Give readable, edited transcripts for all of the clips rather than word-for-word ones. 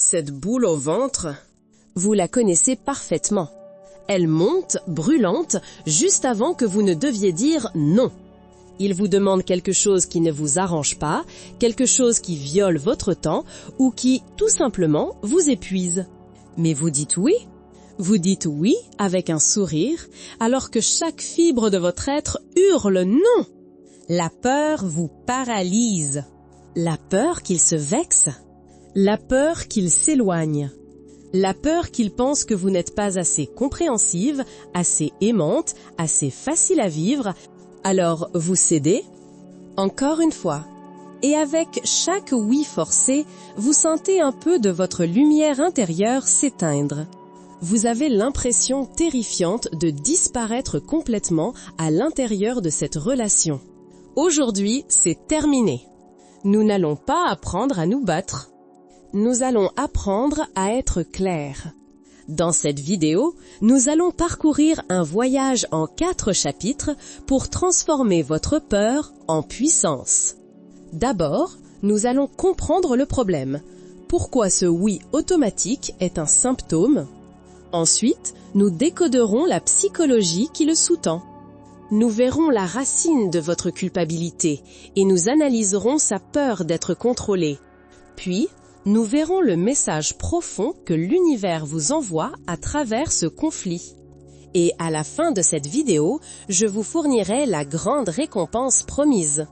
Cette boule au ventre, vous la connaissez parfaitement. Elle monte, brûlante, juste avant que vous ne deviez dire non. Il vous demande quelque chose qui ne vous arrange pas, quelque chose qui viole votre temps ou qui, tout simplement, vous épuise. Mais vous dites oui. Vous dites oui avec un sourire, alors que chaque fibre de votre être hurle non. La peur vous paralyse. La peur qu'il se vexe. La peur qu'il s'éloigne. La peur qu'il pense que vous n'êtes pas assez compréhensive, assez aimante, assez facile à vivre. Alors vous cédez, encore une fois. Et avec chaque oui forcé, vous sentez un peu de votre lumière intérieure s'éteindre. Vous avez l'impression terrifiante de disparaître complètement à l'intérieur de cette relation. Aujourd'hui, c'est terminé. Nous n'allons pas apprendre à nous battre. Nous allons apprendre à être clairs. Dans cette vidéo, nous allons parcourir un voyage en 4 chapitres pour transformer votre peur en puissance. D'abord, nous allons comprendre le problème. Pourquoi ce oui automatique est un symptôme? Ensuite, nous décoderons la psychologie qui le sous-tend. Nous verrons la racine de votre culpabilité et nous analyserons sa peur d'être contrôlé. Puis, nous verrons le message profond que l'univers vous envoie à travers ce conflit. Et à la fin de cette vidéo, je vous fournirai la grande récompense promise.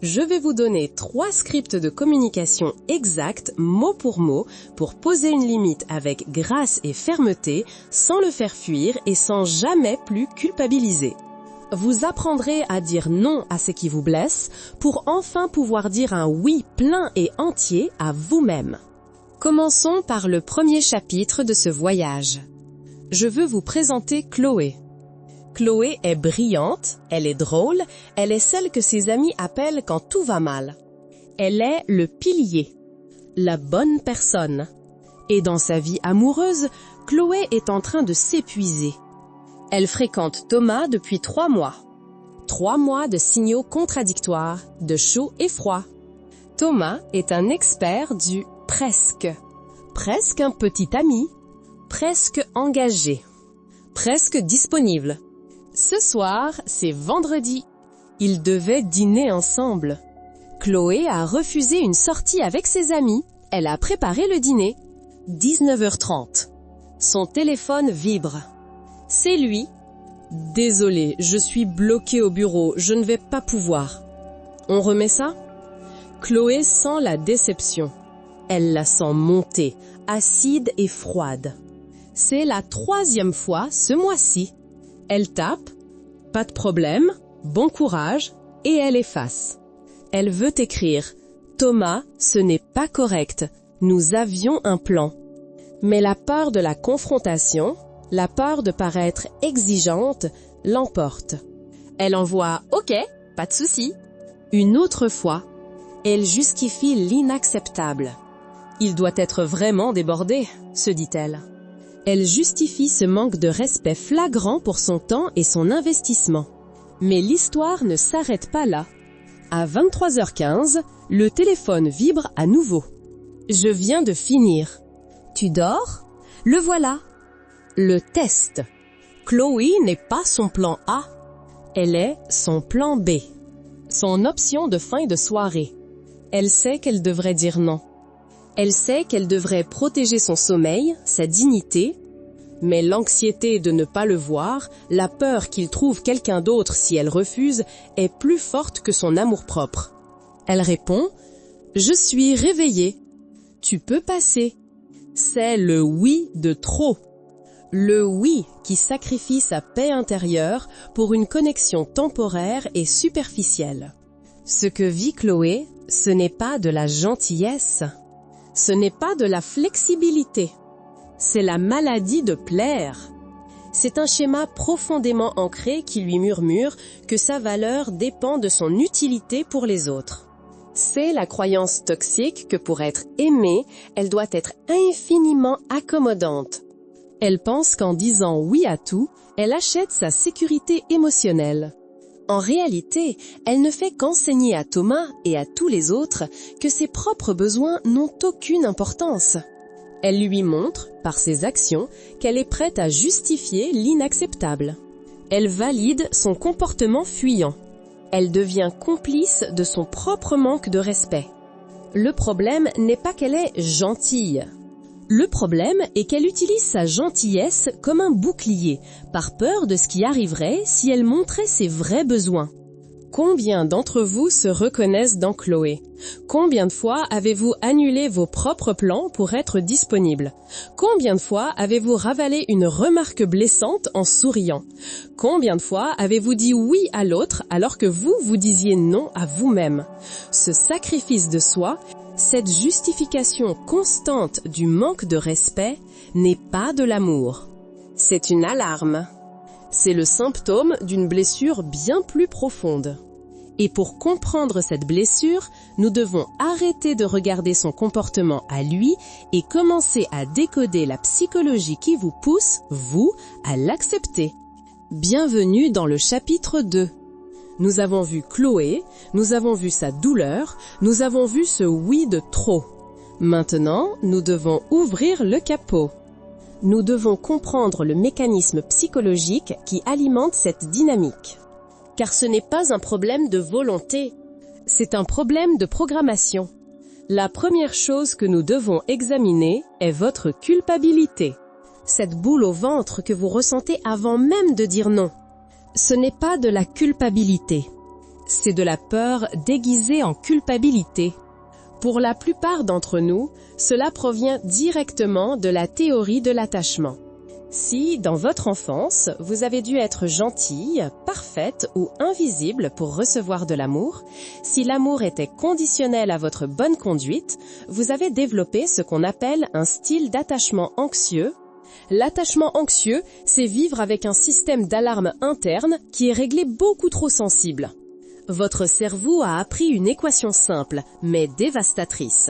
Je vais vous donner 3 scripts de communication exacts, mot pour poser une limite avec grâce et fermeté, sans le faire fuir et sans jamais plus culpabiliser. Vous apprendrez à dire non à ce qui vous blesse pour enfin pouvoir dire un oui plein et entier à vous-même. Commençons par le premier chapitre de ce voyage. Je veux vous présenter Chloé. Chloé est brillante, elle est drôle, elle est celle que ses amis appellent quand tout va mal. Elle est le pilier, la bonne personne. Et dans sa vie amoureuse, Chloé est en train de s'épuiser. Elle fréquente Thomas depuis 3 mois. 3 mois de signaux contradictoires, de chaud et froid. Thomas est un expert du presque. Presque un petit ami. Presque engagé. Presque disponible. Ce soir, c'est vendredi. Ils devaient dîner ensemble. Chloé a refusé une sortie avec ses amis. Elle a préparé le dîner. 19h30. Son téléphone vibre. C'est lui. Désolé, je suis bloqué au bureau, je ne vais pas pouvoir. On remet ça? Chloé sent la déception. Elle la sent monter, acide et froide. C'est la 3e fois ce mois-ci. Elle tape, pas de problème, bon courage, et elle efface. Elle veut écrire, Thomas, ce n'est pas correct, nous avions un plan. Mais la peur de la confrontation, la peur de paraître exigeante, l'emporte. Elle envoie « Ok, pas de souci ». Une autre fois, elle justifie l'inacceptable. « Il doit être vraiment débordé », se dit-elle. Elle justifie ce manque de respect flagrant pour son temps et son investissement. Mais l'histoire ne s'arrête pas là. À 23h15, le téléphone vibre à nouveau. « Je viens de finir. »« Tu dors ? Le voilà !» Le test. Chloé n'est pas son plan A. Elle est son plan B. Son option de fin de soirée. Elle sait qu'elle devrait dire non. Elle sait qu'elle devrait protéger son sommeil, sa dignité, mais l'anxiété de ne pas le voir, la peur qu'il trouve quelqu'un d'autre si elle refuse, est plus forte que son amour-propre. Elle répond « Je suis réveillée. » Tu peux passer. C'est le oui de trop. Le oui qui sacrifie sa paix intérieure pour une connexion temporaire et superficielle. Ce que vit Chloé, ce n'est pas de la gentillesse. Ce n'est pas de la flexibilité. C'est la maladie de plaire. C'est un schéma profondément ancré qui lui murmure que sa valeur dépend de son utilité pour les autres. C'est la croyance toxique que pour être aimée, elle doit être infiniment accommodante. Elle pense qu'en disant oui à tout, elle achète sa sécurité émotionnelle. En réalité, elle ne fait qu'enseigner à Thomas et à tous les autres que ses propres besoins n'ont aucune importance. Elle lui montre, par ses actions, qu'elle est prête à justifier l'inacceptable. Elle valide son comportement fuyant. Elle devient complice de son propre manque de respect. Le problème n'est pas qu'elle est gentille. Le problème est qu'elle utilise sa gentillesse comme un bouclier, par peur de ce qui arriverait si elle montrait ses vrais besoins. Combien d'entre vous se reconnaissent dans Chloé? Combien de fois avez-vous annulé vos propres plans pour être disponible? Combien de fois avez-vous ravalé une remarque blessante en souriant? Combien de fois avez-vous dit oui à l'autre alors que vous disiez non à vous-même? Ce sacrifice de soi, cette justification constante du manque de respect n'est pas de l'amour. C'est une alarme. C'est le symptôme d'une blessure bien plus profonde. Et pour comprendre cette blessure, nous devons arrêter de regarder son comportement à lui et commencer à décoder la psychologie qui vous pousse, vous, à l'accepter. Bienvenue dans le chapitre 2. Nous avons vu Chloé, nous avons vu sa douleur, nous avons vu ce oui de trop. Maintenant, nous devons ouvrir le capot. Nous devons comprendre le mécanisme psychologique qui alimente cette dynamique. Car ce n'est pas un problème de volonté, c'est un problème de programmation. La première chose que nous devons examiner est votre culpabilité. Cette boule au ventre que vous ressentez avant même de dire non. Ce n'est pas de la culpabilité, c'est de la peur déguisée en culpabilité. Pour la plupart d'entre nous, cela provient directement de la théorie de l'attachement. Si, dans votre enfance, vous avez dû être gentille, parfaite ou invisible pour recevoir de l'amour, si l'amour était conditionnel à votre bonne conduite, vous avez développé ce qu'on appelle un style d'attachement anxieux. L'attachement anxieux, c'est vivre avec un système d'alarme interne qui est réglé beaucoup trop sensible. Votre cerveau a appris une équation simple, mais dévastatrice.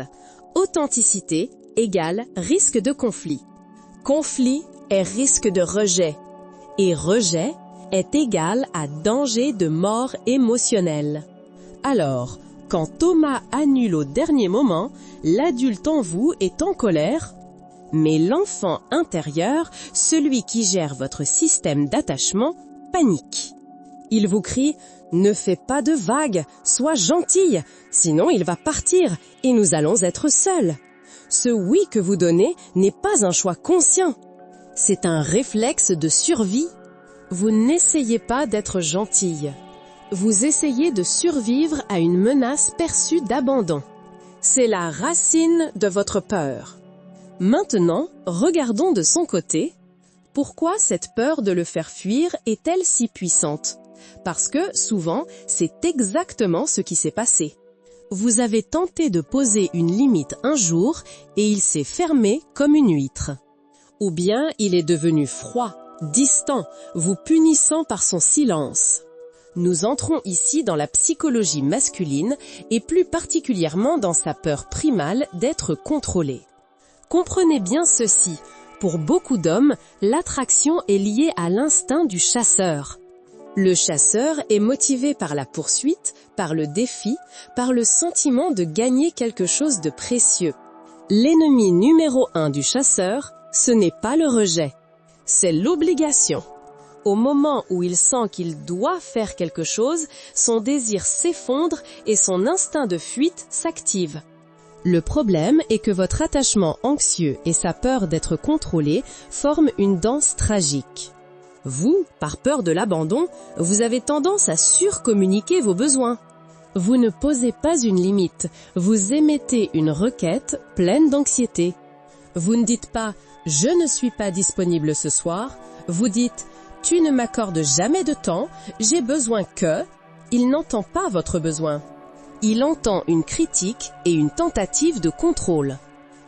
Authenticité égale risque de conflit. Conflit est risque de rejet. Et rejet est égal à danger de mort émotionnelle. Alors, quand Thomas annule au dernier moment, l'adulte en vous est en colère, mais l'enfant intérieur, celui qui gère votre système d'attachement, panique. Il vous crie « Ne fais pas de vagues, sois gentille, sinon il va partir et nous allons être seuls. » Ce oui que vous donnez n'est pas un choix conscient. C'est un réflexe de survie. Vous n'essayez pas d'être gentille. Vous essayez de survivre à une menace perçue d'abandon. C'est la racine de votre peur. Maintenant, regardons de son côté. Pourquoi cette peur de le faire fuir est-elle si puissante? Parce que, souvent, c'est exactement ce qui s'est passé. Vous avez tenté de poser une limite un jour et il s'est fermé comme une huître. Ou bien il est devenu froid, distant, vous punissant par son silence. Nous entrons ici dans la psychologie masculine et plus particulièrement dans sa peur primale d'être contrôlé. Comprenez bien ceci, pour beaucoup d'hommes, l'attraction est liée à l'instinct du chasseur. Le chasseur est motivé par la poursuite, par le défi, par le sentiment de gagner quelque chose de précieux. L'ennemi numéro 1 du chasseur, ce n'est pas le rejet, c'est l'obligation. Au moment où il sent qu'il doit faire quelque chose, son désir s'effondre et son instinct de fuite s'active. Le problème est que votre attachement anxieux et sa peur d'être contrôlé forment une danse tragique. Vous, par peur de l'abandon, vous avez tendance à surcommuniquer vos besoins. Vous ne posez pas une limite, vous émettez une requête pleine d'anxiété. Vous ne dites pas « je ne suis pas disponible ce soir », vous dites « tu ne m'accordes jamais de temps, j'ai besoin que… » Il n'entend pas votre besoin. Il entend une critique et une tentative de contrôle.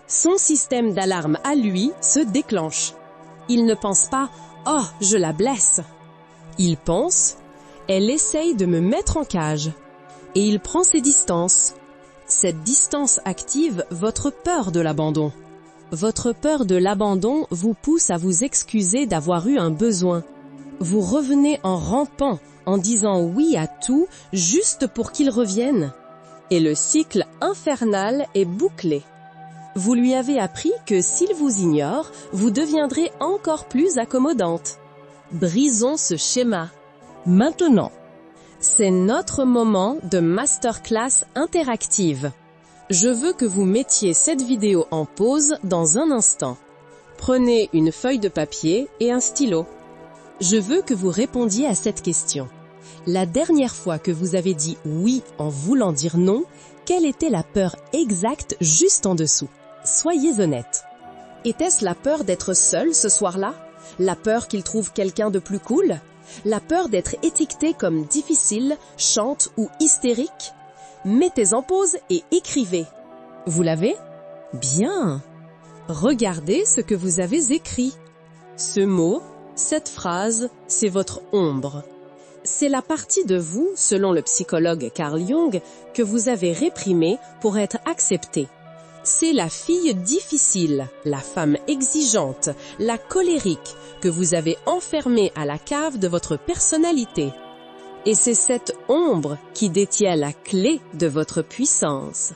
Son système d'alarme à lui se déclenche. Il ne pense pas « oh, je la blesse ». Il pense « elle essaye de me mettre en cage ». Et il prend ses distances. Cette distance active votre peur de l'abandon. Votre peur de l'abandon vous pousse à vous excuser d'avoir eu un besoin. Vous revenez en rampant, en disant oui à tout, juste pour qu'il revienne. Et le cycle infernal est bouclé. Vous lui avez appris que s'il vous ignore, vous deviendrez encore plus accommodante. Brisons ce schéma. Maintenant, c'est notre moment de masterclass interactive. Je veux que vous mettiez cette vidéo en pause dans un instant. Prenez une feuille de papier et un stylo. Je veux que vous répondiez à cette question. La dernière fois que vous avez dit oui en voulant dire non, quelle était la peur exacte juste en dessous? Soyez honnête. Était-ce la peur d'être seul ce soir-là? La peur qu'il trouve quelqu'un de plus cool? La peur d'être étiqueté comme difficile, chante ou hystérique? Mettez en pause et écrivez. Vous l'avez? Bien. Regardez ce que vous avez écrit. Ce mot, cette phrase, c'est votre ombre. C'est la partie de vous, selon le psychologue Carl Jung, que vous avez réprimée pour être acceptée. C'est la fille difficile, la femme exigeante, la colérique que vous avez enfermée à la cave de votre personnalité. Et c'est cette ombre qui détient la clé de votre puissance.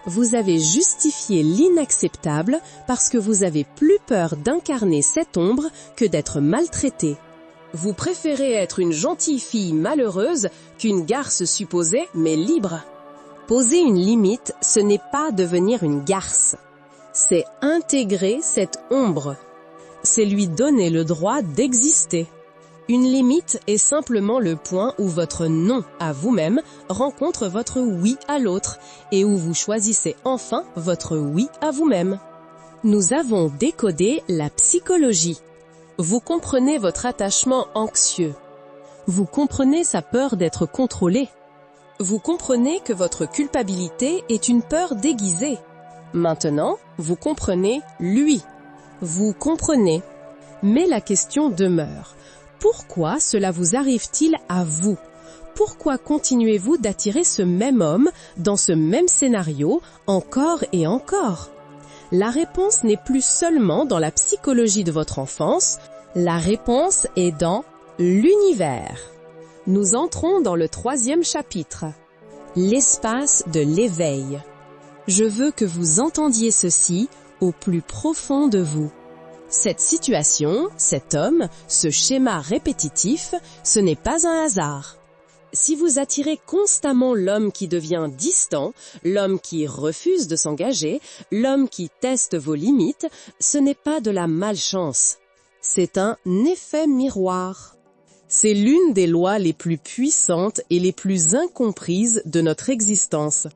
Vous avez justifié l'inacceptable parce que vous avez plus peur d'incarner cette ombre que d'être maltraité. Vous préférez être une gentille fille malheureuse qu'une garce supposée mais libre. Poser une limite, ce n'est pas devenir une garce. C'est intégrer cette ombre. C'est lui donner le droit d'exister. Une limite est simplement le point où votre non à vous-même rencontre votre oui à l'autre et où vous choisissez enfin votre oui à vous-même. Nous avons décodé la psychologie. Vous comprenez votre attachement anxieux. Vous comprenez sa peur d'être contrôlé. Vous comprenez que votre culpabilité est une peur déguisée. Maintenant, vous comprenez lui. Vous comprenez. Mais la question demeure. Pourquoi cela vous arrive-t-il à vous? Pourquoi continuez-vous d'attirer ce même homme dans ce même scénario encore et encore? La réponse n'est plus seulement dans la psychologie de votre enfance, la réponse est dans l'univers. Nous entrons dans le 3e chapitre, l'espace de l'éveil. Je veux que vous entendiez ceci au plus profond de vous. Cette situation, cet homme, ce schéma répétitif, ce n'est pas un hasard. Si vous attirez constamment l'homme qui devient distant, l'homme qui refuse de s'engager, l'homme qui teste vos limites, ce n'est pas de la malchance. C'est un effet miroir. C'est l'une des lois les plus puissantes et les plus incomprises de notre existence.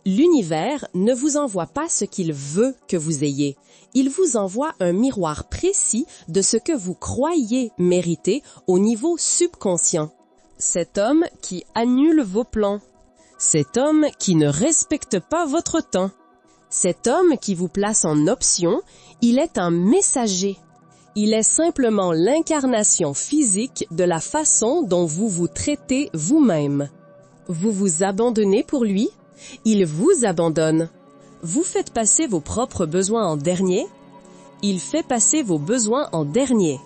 L'univers ne vous envoie pas ce qu'il veut que vous ayez. Il vous envoie un miroir précis de ce que vous croyez mériter au niveau subconscient. Cet homme qui annule vos plans. Cet homme qui ne respecte pas votre temps. Cet homme qui vous place en option, il est un messager. Il est simplement l'incarnation physique de la façon dont vous vous traitez vous-même. Vous vous abandonnez pour lui, il vous abandonne. Vous faites passer vos propres besoins en dernier, il fait passer vos besoins en dernier.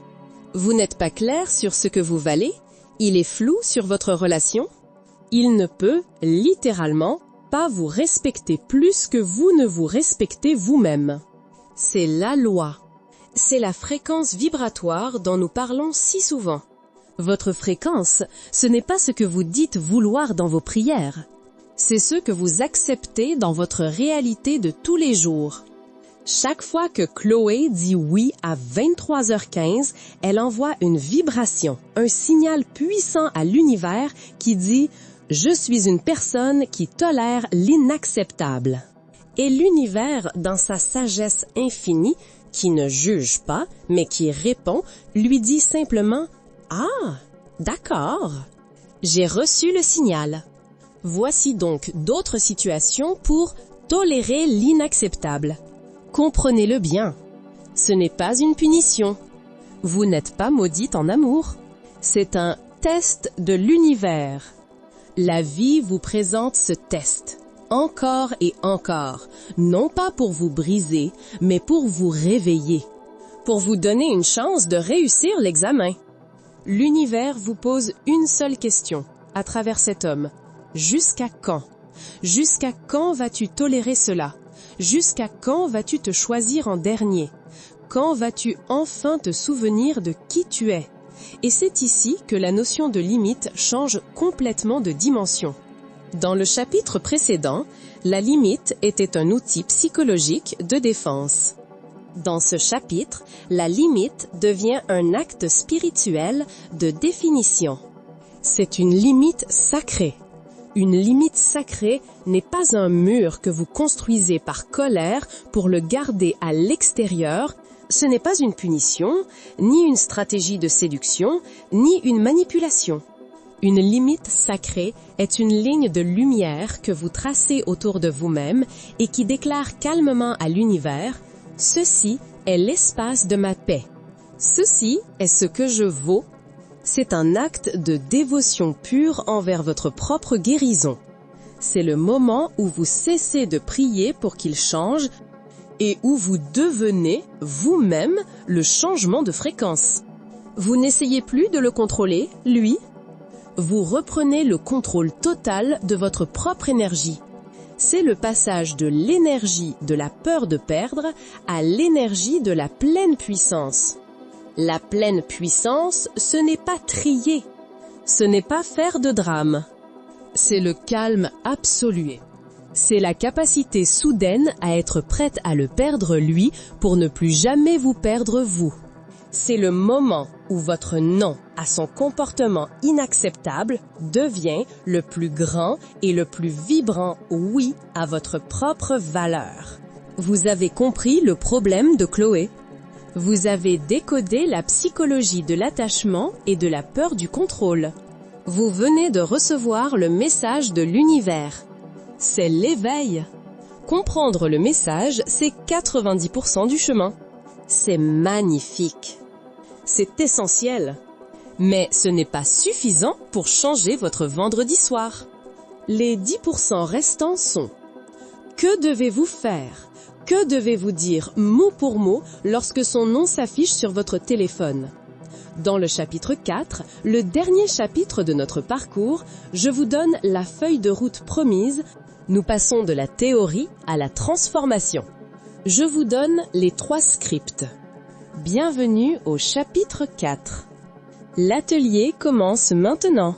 Vous n'êtes pas clair sur ce que vous valez, il est flou sur votre relation. Il ne peut, littéralement, pas vous respecter plus que vous ne vous respectez vous-même. C'est la loi. C'est la fréquence vibratoire dont nous parlons si souvent. Votre fréquence, ce n'est pas ce que vous dites vouloir dans vos prières. C'est ce que vous acceptez dans votre réalité de tous les jours. Chaque fois que Chloé dit oui à 23h15, elle envoie une vibration, un signal puissant à l'univers qui dit « Je suis une personne qui tolère l'inacceptable ». Et l'univers, dans sa sagesse infinie, qui ne juge pas, mais qui répond, lui dit simplement « Ah, d'accord, j'ai reçu le signal ». Voici donc d'autres situations pour tolérer l'inacceptable. Comprenez-le bien. Ce n'est pas une punition. Vous n'êtes pas maudite en amour. C'est un test de l'univers. La vie vous présente ce test, encore et encore, non pas pour vous briser, mais pour vous réveiller, pour vous donner une chance de réussir l'examen. L'univers vous pose une seule question à travers cet homme. Jusqu'à quand? Jusqu'à quand vas-tu tolérer cela? Jusqu'à quand vas-tu te choisir en dernier? Quand vas-tu enfin te souvenir de qui tu es? Et c'est ici que la notion de limite change complètement de dimension. Dans le chapitre précédent, la limite était un outil psychologique de défense. Dans ce chapitre, la limite devient un acte spirituel de définition. C'est une limite sacrée. Une limite sacrée n'est pas un mur que vous construisez par colère pour le garder à l'extérieur. Ce n'est pas une punition, ni une stratégie de séduction, ni une manipulation. Une limite sacrée est une ligne de lumière que vous tracez autour de vous-même et qui déclare calmement à l'univers « Ceci est l'espace de ma paix. Ceci est ce que je vaux. » C'est un acte de dévotion pure envers votre propre guérison. C'est le moment où vous cessez de prier pour qu'il change et où vous devenez vous-même le changement de fréquence. Vous n'essayez plus de le contrôler, lui. Vous reprenez le contrôle total de votre propre énergie. C'est le passage de l'énergie de la peur de perdre à l'énergie de la pleine puissance. La pleine puissance, ce n'est pas trier, ce n'est pas faire de drame. C'est le calme absolu. C'est la capacité soudaine à être prête à le perdre lui pour ne plus jamais vous perdre vous. C'est le moment où votre non à son comportement inacceptable devient le plus grand et le plus vibrant oui à votre propre valeur. Vous avez compris le problème de Chloé. Vous avez décodé la psychologie de l'attachement et de la peur du contrôle. Vous venez de recevoir le message de l'univers. C'est l'éveil. Comprendre le message, c'est 90% du chemin. C'est magnifique. C'est essentiel. Mais ce n'est pas suffisant pour changer votre vendredi soir. Les 10% restants sont: que devez-vous faire? Que devez-vous dire mot pour mot lorsque son nom s'affiche sur votre téléphone? Dans le chapitre 4, le dernier chapitre de notre parcours, je vous donne la feuille de route promise. Nous passons de la théorie à la transformation. Je vous donne les 3 scripts. Bienvenue au chapitre 4. L'atelier commence maintenant.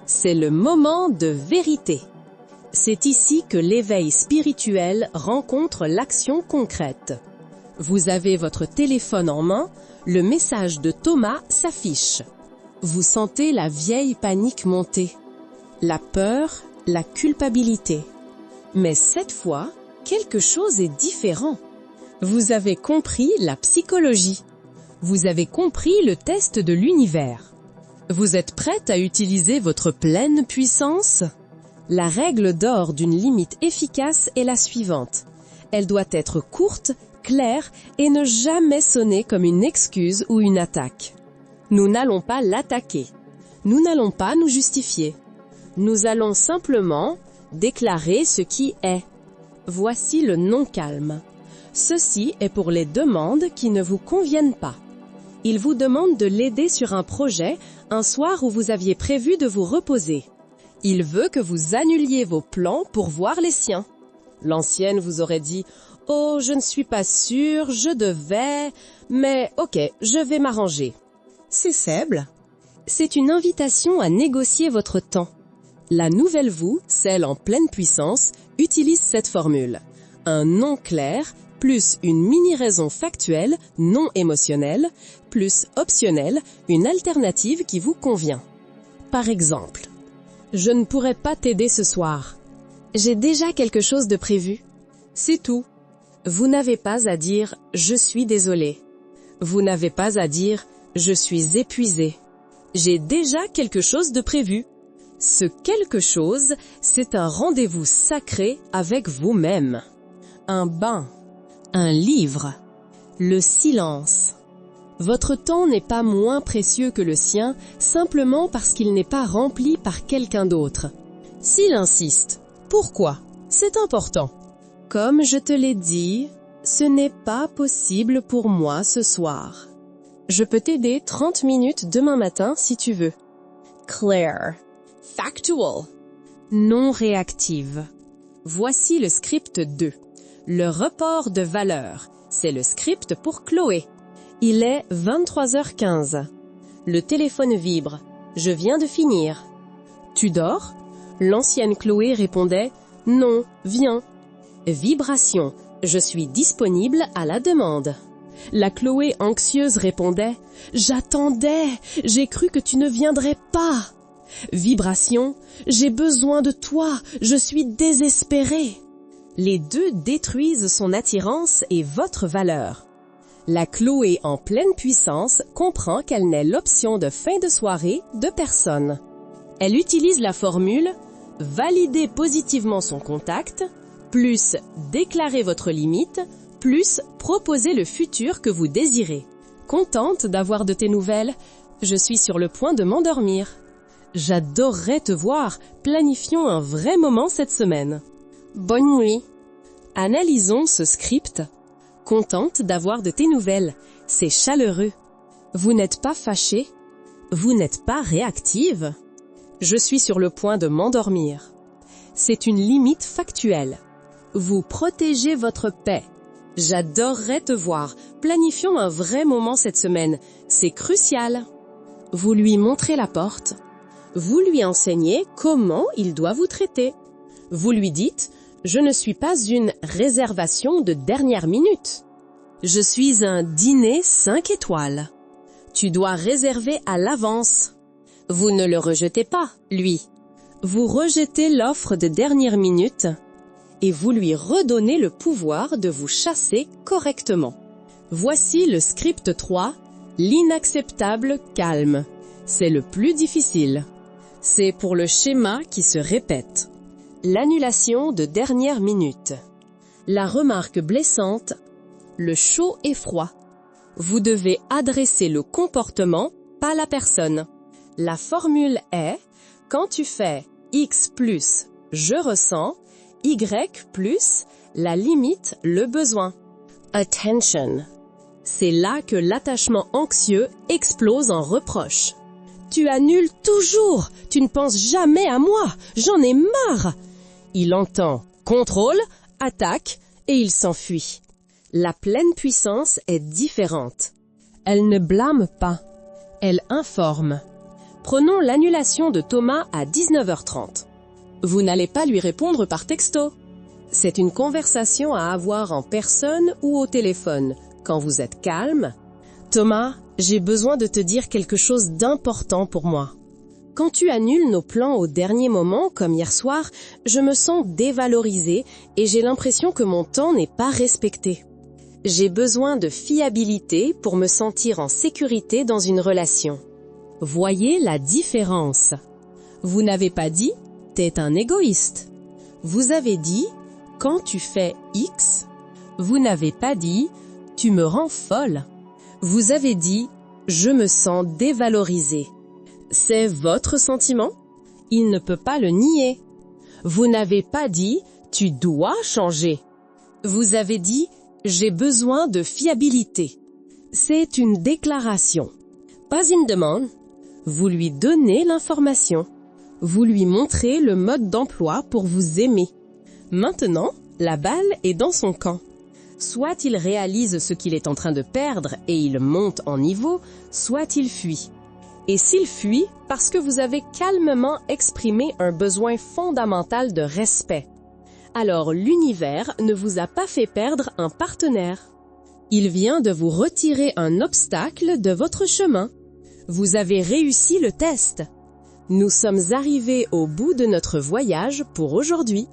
C'est le moment de vérité. C'est ici que l'éveil spirituel rencontre l'action concrète. Vous avez votre téléphone en main, le message de Thomas s'affiche. Vous sentez la vieille panique monter, la peur, la culpabilité. Mais cette fois, quelque chose est différent. Vous avez compris la psychologie. Vous avez compris le test de l'univers. Vous êtes prête à utiliser votre pleine puissance? La règle d'or d'une limite efficace est la suivante. Elle doit être courte, claire et ne jamais sonner comme une excuse ou une attaque. Nous n'allons pas l'attaquer. Nous n'allons pas nous justifier. Nous allons simplement déclarer ce qui est. Voici le non-calme. Ceci est pour les demandes qui ne vous conviennent pas. Il vous demande de l'aider sur un projet un soir où vous aviez prévu de vous reposer. Il veut que vous annuliez vos plans pour voir les siens. L'ancienne vous aurait dit « Oh, je ne suis pas sûre, je devais, mais ok, je vais m'arranger. » C'est faible. C'est une invitation à négocier votre temps. La nouvelle vous, celle en pleine puissance, utilise cette formule. Un non clair plus une mini-raison factuelle, non émotionnelle, plus optionnelle, une alternative qui vous convient. Par exemple, je ne pourrai pas t'aider ce soir. J'ai déjà quelque chose de prévu. C'est tout. Vous n'avez pas à dire « je suis désolé ». Vous n'avez pas à dire « je suis épuisé ». J'ai déjà quelque chose de prévu. Ce quelque chose, c'est un rendez-vous sacré avec vous-même. Un bain, un livre, le silence. Votre temps n'est pas moins précieux que le sien, simplement parce qu'il n'est pas rempli par quelqu'un d'autre. S'il insiste, pourquoi? C'est important. Comme je te l'ai dit, ce n'est pas possible pour moi ce soir. Je peux t'aider 30 minutes demain matin si tu veux. Claire. Factual. Non réactive. Voici le script 2. Le report de valeur, c'est le script pour Chloé. Il est 23h15. Le téléphone vibre. Je viens de finir. Tu dors? L'ancienne Chloé répondait « Non, viens ». Vibration. Je suis disponible à la demande. La Chloé anxieuse répondait « J'attendais, j'ai cru que tu ne viendrais pas ». Vibration. J'ai besoin de toi, je suis désespérée. Les deux détruisent son attirance et votre valeur. La Chloé en pleine puissance comprend qu'elle n'est l'option de fin de soirée de personne. Elle utilise la formule « Valider positivement son contact » plus « Déclarer votre limite » plus « Proposer le futur que vous désirez ». Contente d'avoir de tes nouvelles? Je suis sur le point de m'endormir. J'adorerais te voir. Planifions un vrai moment cette semaine. Bonne nuit. Analysons ce script. Contente d'avoir de tes nouvelles. C'est chaleureux. Vous n'êtes pas fâché? Vous n'êtes pas réactive? Je suis sur le point de m'endormir. C'est une limite factuelle. Vous protégez votre paix. J'adorerais te voir. Planifions un vrai moment cette semaine. C'est crucial. Vous lui montrez la porte. Vous lui enseignez comment il doit vous traiter. Vous lui dites « Je ne suis pas une réservation de dernière minute. Je suis un dîner 5 étoiles. Tu dois réserver à l'avance. » Vous ne le rejetez pas, lui. Vous rejetez l'offre de dernière minute et vous lui redonnez le pouvoir de vous chasser correctement. Voici le script 3, l'inacceptable calme. C'est le plus difficile. C'est pour le schéma qui se répète. L'annulation de dernière minute. La remarque blessante. Le chaud et froid. Vous devez adresser le comportement, pas la personne. La formule est « Quand tu fais X plus je ressens, Y plus la limite, le besoin ». Attention. C'est là que l'attachement anxieux explose en reproche. Tu annules toujours, tu ne penses jamais à moi, j'en ai marre. Il entend contrôle, attaque et il s'enfuit. La pleine puissance est différente. Elle ne blâme pas, elle informe. Prenons l'annulation de Thomas à 19h30. Vous n'allez pas lui répondre par texto. C'est une conversation à avoir en personne ou au téléphone, quand vous êtes calme. Thomas, j'ai besoin de te dire quelque chose d'important pour moi. Quand tu annules nos plans au dernier moment, comme hier soir, je me sens dévalorisée et j'ai l'impression que mon temps n'est pas respecté. J'ai besoin de fiabilité pour me sentir en sécurité dans une relation. Voyez la différence. Vous n'avez pas dit « t'es un égoïste ». Vous avez dit « quand tu fais X ». Vous n'avez pas dit « tu me rends folle ». Vous avez dit « je me sens dévalorisé ». C'est votre sentiment? Il ne peut pas le nier. Vous n'avez pas dit « tu dois changer ». Vous avez dit « j'ai besoin de fiabilité ». C'est une déclaration, pas une demande. Vous lui donnez l'information. Vous lui montrez le mode d'emploi pour vous aimer. Maintenant, la balle est dans son camp. Soit il réalise ce qu'il est en train de perdre et il monte en niveau, soit il fuit. Et s'il fuit, parce que vous avez calmement exprimé un besoin fondamental de respect. Alors l'univers ne vous a pas fait perdre un partenaire. Il vient de vous retirer un obstacle de votre chemin. Vous avez réussi le test. Nous sommes arrivés au bout de notre voyage pour aujourd'hui.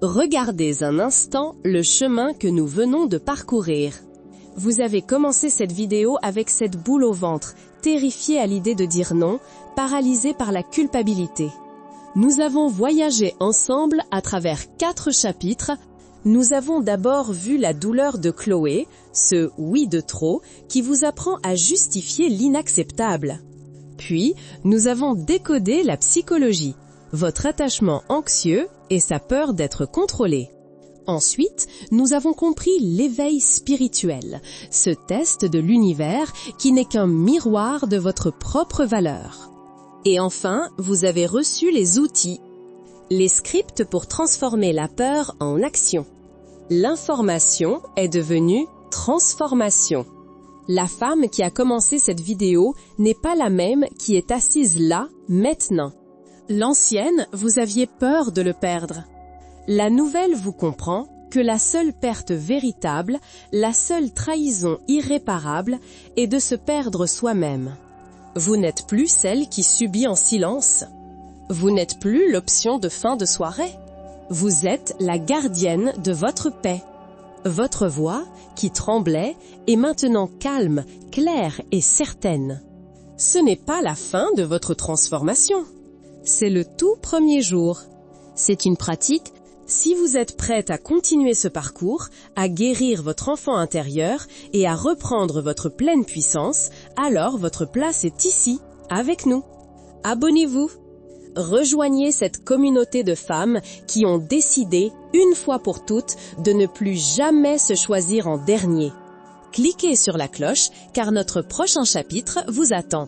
Regardez un instant le chemin que nous venons de parcourir. Vous avez commencé cette vidéo avec cette boule au ventre, terrifié à l'idée de dire non, paralysé par la culpabilité. Nous avons voyagé ensemble à travers 4 chapitres. Nous avons d'abord vu la douleur de Chloé, ce « oui de trop » qui vous apprend à justifier l'inacceptable. Puis, nous avons décodé la psychologie, votre attachement anxieux et sa peur d'être contrôlé. Ensuite, nous avons compris l'éveil spirituel, ce test de l'univers qui n'est qu'un miroir de votre propre valeur. Et enfin, vous avez reçu les outils, les scripts pour transformer la peur en action. L'information est devenue transformation. La femme qui a commencé cette vidéo n'est pas la même qui est assise là, maintenant. L'ancienne, vous aviez peur de le perdre. La nouvelle vous comprend que la seule perte véritable, la seule trahison irréparable est de se perdre soi-même. Vous n'êtes plus celle qui subit en silence. Vous n'êtes plus l'option de fin de soirée. Vous êtes la gardienne de votre paix. Votre voix, qui tremblait, est maintenant calme, claire et certaine. Ce n'est pas la fin de votre transformation. C'est le tout premier jour. C'est une pratique. Si vous êtes prête à continuer ce parcours, à guérir votre enfant intérieur et à reprendre votre pleine puissance, alors votre place est ici, avec nous. Abonnez-vous. Rejoignez cette communauté de femmes qui ont décidé, une fois pour toutes, de ne plus jamais se choisir en dernier. Cliquez sur la cloche car notre prochain chapitre vous attend.